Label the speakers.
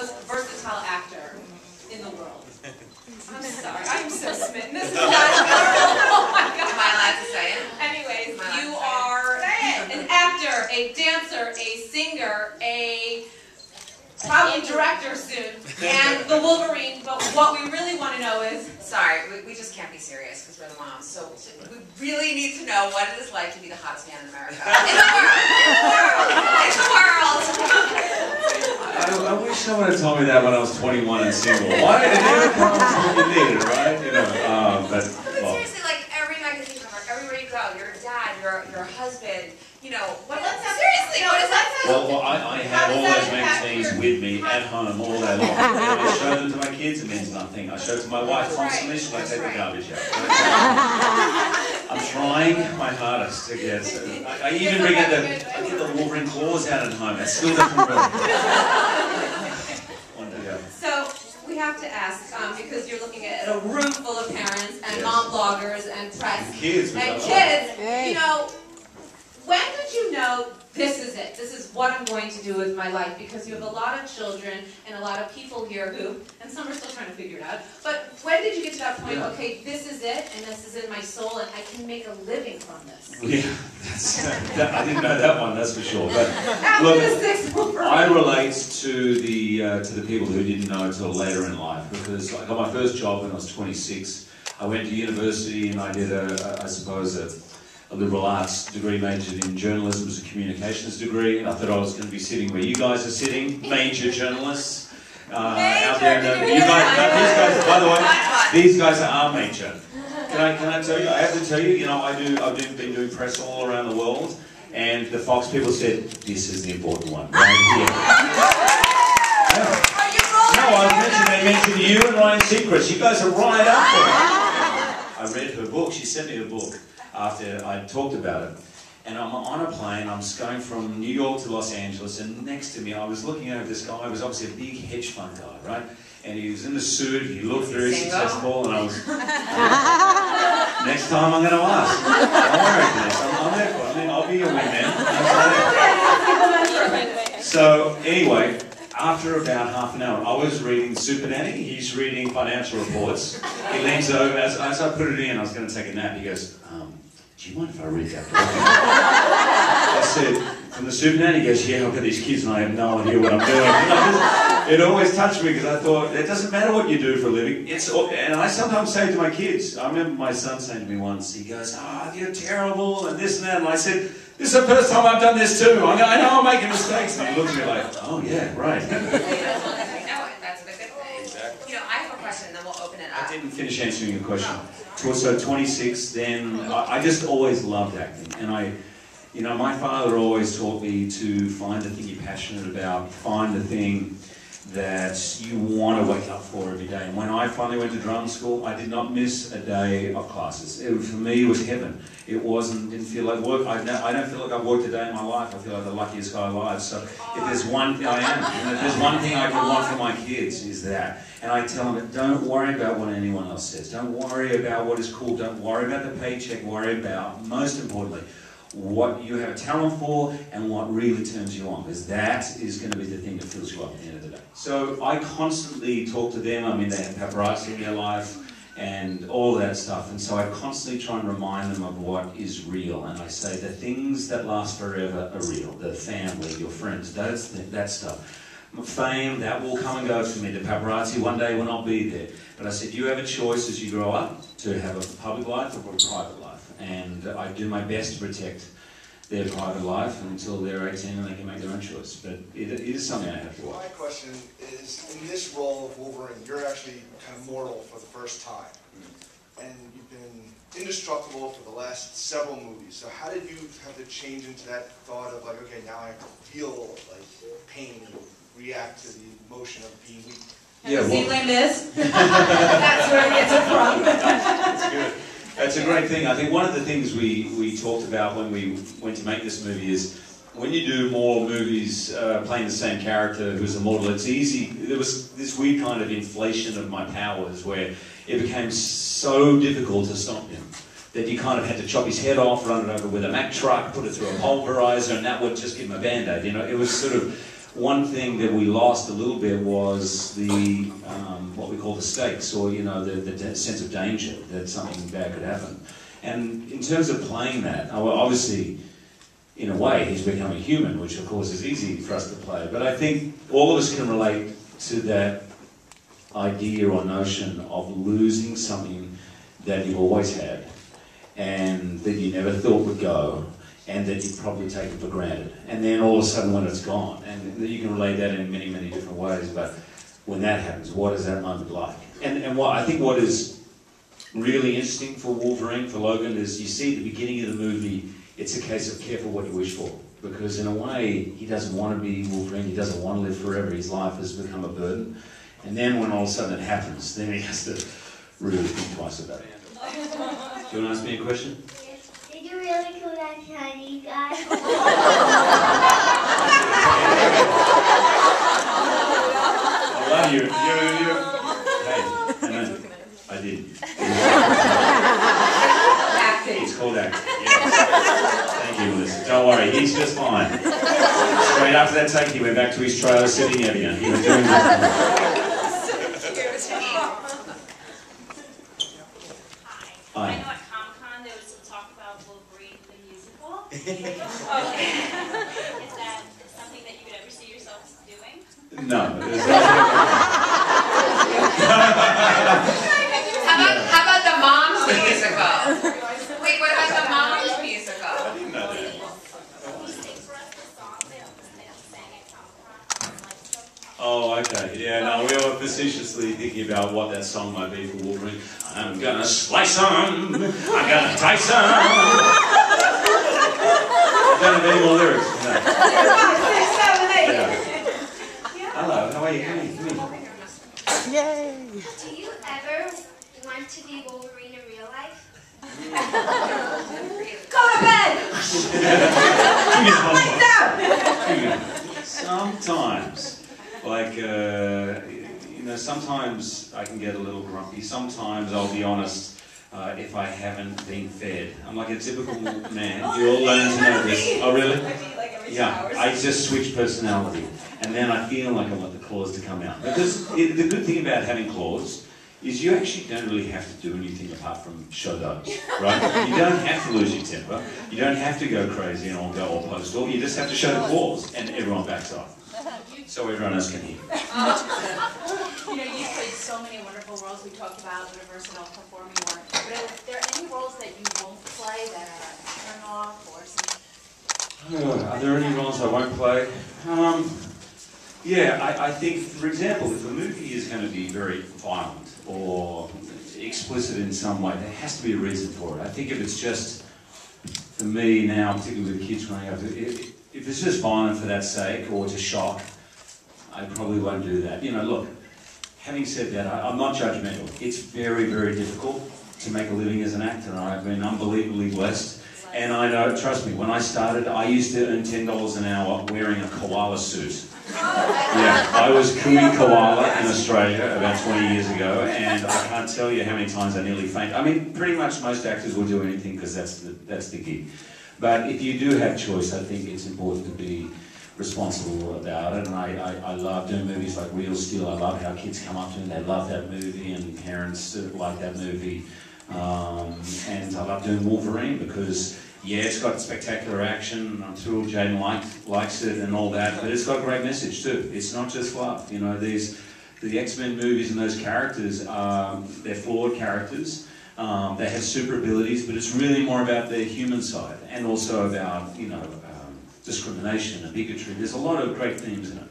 Speaker 1: most versatile actor in the world. I'm sorry, I'm so smitten. This is not oh my God.
Speaker 2: Am I allowed to say it?
Speaker 1: Anyways, you are an actor, a dancer, a singer, a probably director soon, and the Wolverine, but what we really want to know is...
Speaker 2: Sorry, we just can't be serious because we're the moms, so we really need to know what it is like to be the hottest man in America. In the world!
Speaker 3: I wish someone had told me that when I was 21 and single. Why? It never comes when you need it, right? You know,
Speaker 2: but seriously, like every magazine cover, everywhere you go, you're a dad, you're a husband, you know, seriously, what is that?
Speaker 3: Well, I have all those magazines with me at home all day long. I show them to my kids, it means nothing. I show it to my wife constantly, she's like, take the garbage out. I'm trying my hardest to get it. I even get the Wolverine claws out at home. It still doesn't work.
Speaker 1: So we have to ask, because you're looking at a room full of parents and mom bloggers and press
Speaker 3: and kids,
Speaker 1: you know, when did you know this is it? This is what I'm going to do with my life, because you have a lot of children and a lot of people here who, and some are still trying to figure it out, but when did you get to that point, okay, this is it, and this is in my soul, and I can make a living from this?
Speaker 3: Yeah, I didn't know that one, that's for sure. But look, I relate to the people who didn't know until later in life, because I got my first job when I was 26. I went to university and I did I suppose a liberal arts degree, majored in journalism as a communications degree, and I thought I was going to be sitting where you guys are sitting, major journalists out there. You guys, these guys, by the way, these guys are major. Can I tell you? I have to tell you, you know, I've been doing press all around the world, and the Fox people said this is the important one right here. No, they mentioned you and Ryan Seacrest. You guys are right up there. I read her book. She sent me a book after I talked about it. And I'm on a plane, I'm just going from New York to Los Angeles, and next to me I was looking over this guy who was obviously a big hedge fund guy, right? And he was in a suit, he looked very successful, and I was... Next time I'm going to ask. Don't worry, I'm there for it. I mean, I'll be your wingman. So, anyway, after about half an hour, I was reading Super Nanny, he's reading financial reports. He leans over, as I put it in, I was going to take a nap, he goes, do you mind if I read that book? I said, from the Super Nanny, he goes, yeah, I've got these kids and I have no idea what I'm doing. It always touched me because I thought, it doesn't matter what you do for a living. And I sometimes say to my kids, I remember my son saying to me once, he goes, you're terrible and this and that. And I said, this is the first time I've done this too. I know I'm making mistakes. And he looked at me like, oh yeah, right. I didn't finish answering your question. So 26, then I just always loved acting, and you know, my father always taught me to find the thing you're passionate about, find the thing that you want to wake up for every day. And when I finally went to drama school, I did not miss a day of classes. For me, it was heaven. It didn't feel like work. I don't feel like I've worked a day in my life. I feel like the luckiest guy alive. So if there's one thing if there's one thing I can want for my kids, is that. And I tell them, don't worry about what anyone else says. Don't worry about what is cool. Don't worry about the paycheck. Worry about, most importantly, what you have a talent for and what really turns you on, because that is going to be the thing that fills you up at the end of the day. So I constantly talk to them. I mean, they have paparazzi in their life and all that stuff, and so I constantly try and remind them of what is real. And I say the things that last forever are real. The family, your friends, that stuff. Fame, that will come and go for me. The paparazzi one day will not be there. But I said, you have a choice as you grow up to have a public life or a private life. And I do my best to protect their private life until they're 18 and they can make their own choice. But it is something I have to watch.
Speaker 4: My question is, in this role of Wolverine, you're actually kind of mortal for the first time. And you've been indestructible for the last several movies. So how did you have to change into that thought of like, okay, now I have to feel like pain and react to the emotion of being weak?
Speaker 1: Yeah, well, Les Mis. That's where it gets it from.
Speaker 3: That's good. That's a great thing. I think one of the things we talked about when we went to make this movie is when you do more movies playing the same character who's immortal, it's easy. There was this weird kind of inflation of my powers where it became so difficult to stop him that you kind of had to chop his head off, run it over with a Mack truck, put it through a pulverizer, and that would just give him a Band-Aid. You know, it was sort of one thing that we lost a little bit was the what we call the stakes, or the sense of danger that something bad could happen. And in terms of playing that, obviously, in a way, he's become a human, which of course is easy for us to play. But I think all of us can relate to that idea or notion of losing something that you always had and that you never thought would go and that you'd probably taken for granted. And then all of a sudden when it's gone, and you can relate that in many, many different ways, but when that happens, what is that moment like? And I think what is really interesting for Wolverine, for Logan, is you see at the beginning of the movie, it's a case of careful what you wish for. Because in a way, he doesn't want to be Wolverine, he doesn't want to live forever, his life has become a burden. And then when all of a sudden it happens, then he has to really think twice about it. Do you want to ask me a question?
Speaker 5: Yes. Did you really kill that Chinese guy?
Speaker 3: I love you. Hey, I did.
Speaker 1: Acting.
Speaker 3: It's called acting, yes. Thank you, Melissa. Don't worry, he's just fine. Straight after that take, he went back to his trailer sitting Evian. He was doing this.
Speaker 6: Hi. I know at Comic-Con there was some talk about Wolverine the musical. Okay. Is that something that you would ever see yourself doing?
Speaker 3: No.
Speaker 2: How about the Mom's musical? Wait, what about the Mom's musical?
Speaker 3: I didn't know that.
Speaker 6: Can you sing for us the song that sang at Comic-Con?
Speaker 3: Oh, okay. Yeah, no, we were facetiously thinking about what that song might be for Wolverine. I'm gonna slice 'em, I'm gonna dice 'em. I don't have any more lyrics. No.
Speaker 1: 5, 6, 7, 8.
Speaker 3: Yeah. Hello, how are you? Come here.
Speaker 5: Yay! Do you ever want to be Wolverine in real life?
Speaker 1: Go to bed!
Speaker 3: Sometimes, like, sometimes I can get a little grumpy. Sometimes, I'll be honest, if I haven't been fed. I'm like a typical man. You all learn to know this. Oh, really? Yeah, I just switch personality. And then I feel like I want the claws to come out. Because the good thing about having claws is you actually don't really have to do anything apart from show those, right? You don't have to lose your temper. You don't have to go crazy and all go all postal. You just have to show the claws and everyone backs off. So everyone else can hear.
Speaker 6: You've played so many wonderful roles. We talked about what a versatile performer you are. But are there any roles that you won't play that are a turn off or something?
Speaker 3: Are there any roles I won't play? Yeah, I think, for example, if a movie is going to be very violent or explicit in some way, there has to be a reason for it. I think if it's just, for me now, particularly with kids growing up, if it's just violent for that sake or to shock, I probably won't do that. Look, having said that, I'm not judgmental. It's very, very difficult to make a living as an actor, and I've been unbelievably blessed. And I know, trust me, when I started, I used to earn $10 an hour wearing a koala suit. Yeah, I was Kui Koala in Australia about 20 years ago, and I can't tell you how many times I nearly fainted. I mean, pretty much most actors will do anything because that's the gig. But if you do have choice, I think it's important to be responsible about it. And I love doing movies like Real Steel. I love how kids come up to me, they love that movie, and parents like that movie. And I love doing Wolverine because, yeah, it's got spectacular action. I'm thrilled Jaden likes it and all that, but it's got a great message too. It's not just fluff. The X-Men movies and those characters, they're flawed characters. They have super abilities, but it's really more about their human side and also about, discrimination and bigotry. There's a lot of great themes in it.